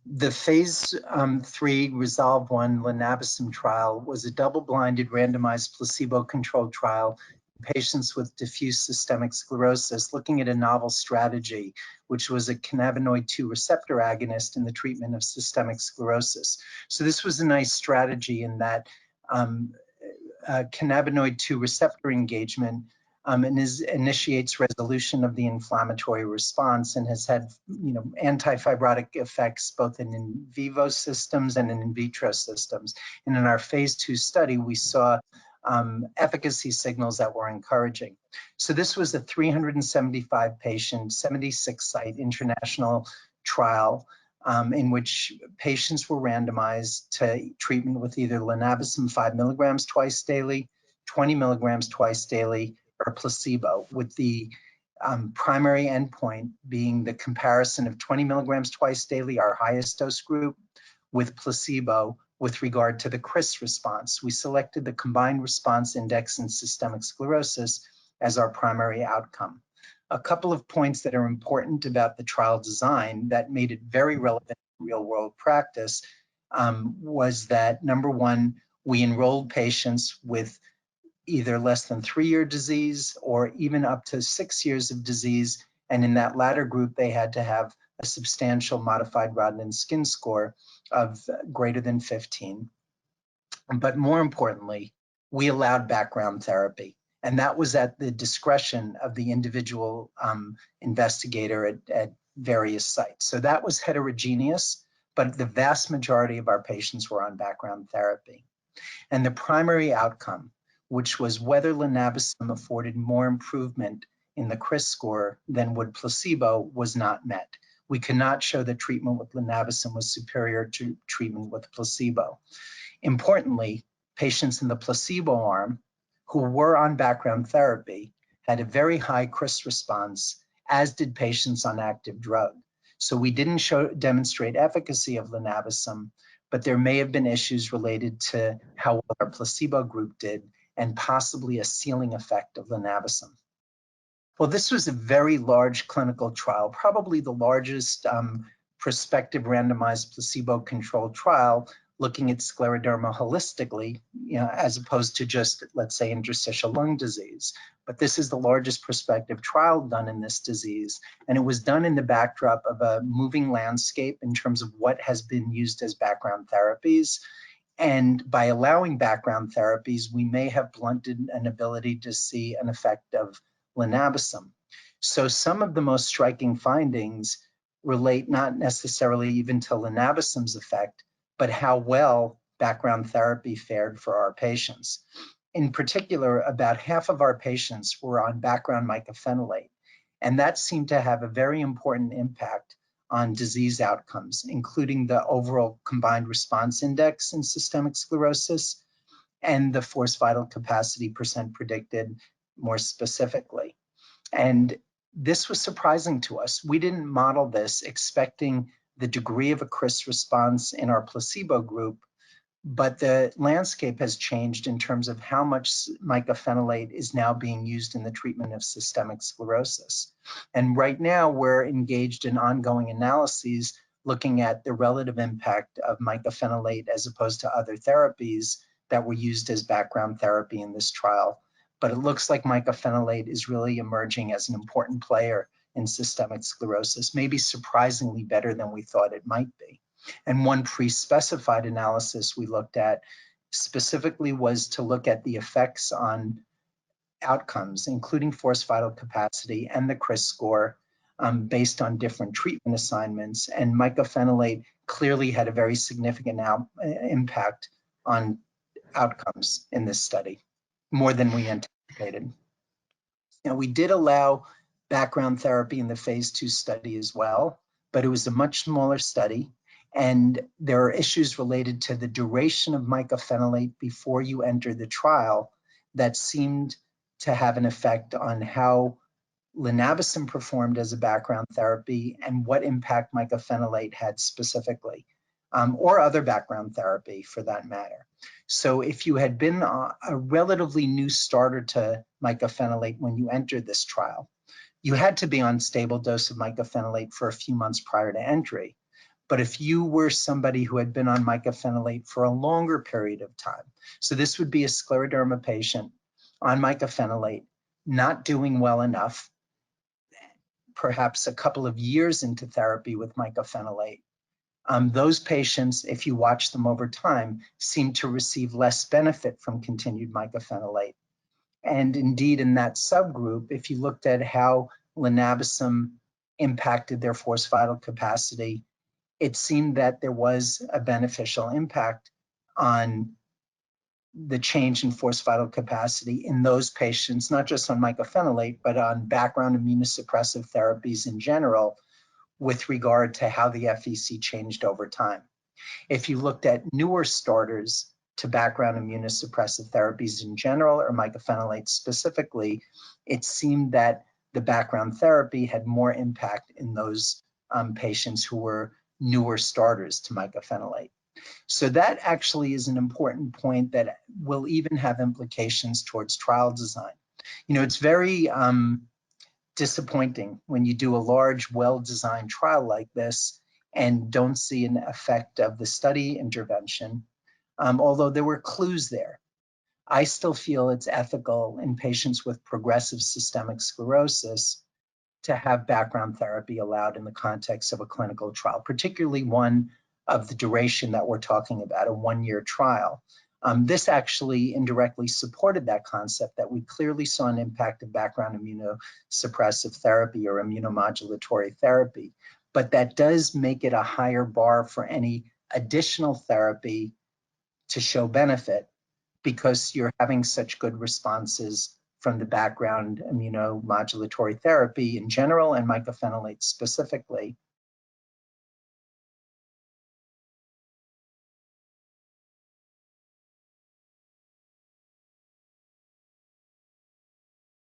The phase 3 Resolve 1 linabecestat trial was a double-blinded randomized placebo-controlled trial in patients with diffuse systemic sclerosis looking at a novel strategy, which was a cannabinoid 2 receptor agonist in the treatment of systemic sclerosis. So this was a nice strategy in that cannabinoid 2 receptor engagement initiates resolution of the inflammatory response and has had, anti-fibrotic effects both in vivo systems and in vitro systems. And in our phase 2 study, we saw efficacy signals that were encouraging. So this was a 375 patient, 76 site international trial in which patients were randomized to treatment with either linabecestat 5 milligrams twice daily, 20 milligrams twice daily, or placebo, with the primary endpoint being the comparison of 20 milligrams twice daily, our highest dose group, with placebo with regard to the CRIS response. We selected the Combined Response Index in Systemic Sclerosis as our primary outcome. A couple of points that are important about the trial design that made it very relevant in real-world practice was that, number one, we enrolled patients with either less than 3-year disease or even up to 6 years of disease. And in that latter group, they had to have a substantial modified Rodnan skin score of greater than 15. But more importantly, we allowed background therapy. And that was at the discretion of the individual investigator at various sites. So that was heterogeneous, but the vast majority of our patients were on background therapy. And the primary outcome, which was whether linabecestat afforded more improvement in the CRIS score than would placebo, was not met. We could not show that treatment with linabecestat was superior to treatment with placebo. Importantly, patients in the placebo arm who were on background therapy had a very high CRIS response, as did patients on active drug. So we didn't demonstrate efficacy of linabecestat, but there may have been issues related to how well our placebo group did, and possibly a ceiling effect of linabecestat. Well, this was a very large clinical trial, probably the largest prospective randomized placebo-controlled trial looking at scleroderma holistically, as opposed to just, let's say, interstitial lung disease. But this is the largest prospective trial done in this disease, and it was done in the backdrop of a moving landscape in terms of what has been used as background therapies. And by allowing background therapies, we may have blunted an ability to see an effect of linabecestat. So some of the most striking findings relate not necessarily even to linabesestat's effect, but how well background therapy fared for our patients. In particular, about half of our patients were on background mycophenolate, and that seemed to have a very important impact on disease outcomes, including the overall combined response index in systemic sclerosis and the forced vital capacity % predicted more specifically. And this was surprising to us. We didn't model this expecting the degree of a CRIS response in our placebo group, but the landscape has changed in terms of how much mycophenolate is now being used in the treatment of systemic sclerosis. And right now we're engaged in ongoing analyses looking at the relative impact of mycophenolate as opposed to other therapies that were used as background therapy in this trial. But it looks like mycophenolate is really emerging as an important player in systemic sclerosis, maybe surprisingly better than we thought it might be. And one pre-specified analysis we looked at specifically was to look at the effects on outcomes, including forced vital capacity and the CRIS score based on different treatment assignments. And mycophenolate clearly had a very significant impact on outcomes in this study, more than we anticipated. We did allow background therapy in the phase 2 study as well, but it was a much smaller study. And there are issues related to the duration of mycophenolate before you enter the trial that seemed to have an effect on how linabecestat performed as a background therapy and what impact mycophenolate had specifically, or other background therapy for that matter. So if you had been a relatively new starter to mycophenolate when you entered this trial, you had to be on stable dose of mycophenolate for a few months prior to entry. But if you were somebody who had been on mycophenolate for a longer period of time, so this would be a scleroderma patient on mycophenolate, not doing well enough, perhaps a couple of years into therapy with mycophenolate, those patients, if you watch them over time, seem to receive less benefit from continued mycophenolate. And indeed, in that subgroup, if you looked at how linabacim impacted their forced vital capacity, it seemed that there was a beneficial impact on the change in forced vital capacity in those patients, not just on mycophenolate, but on background immunosuppressive therapies in general, with regard to how the FVC changed over time. If you looked at newer starters to background immunosuppressive therapies in general, or mycophenolate specifically, it seemed that the background therapy had more impact in those patients who were newer starters to mycophenolate. So that actually is an important point that will even have implications towards trial design. It's very disappointing when you do a large, well-designed trial like this and don't see an effect of the study intervention, although there were clues there. I still feel it's ethical in patients with progressive systemic sclerosis to have background therapy allowed in the context of a clinical trial, particularly one of the duration that we're talking about, a one-year trial. This actually indirectly supported that concept that we clearly saw an impact of background immunosuppressive therapy or immunomodulatory therapy, but that does make it a higher bar for any additional therapy to show benefit because you're having such good responses from the background immunomodulatory therapy in general and mycophenolate specifically.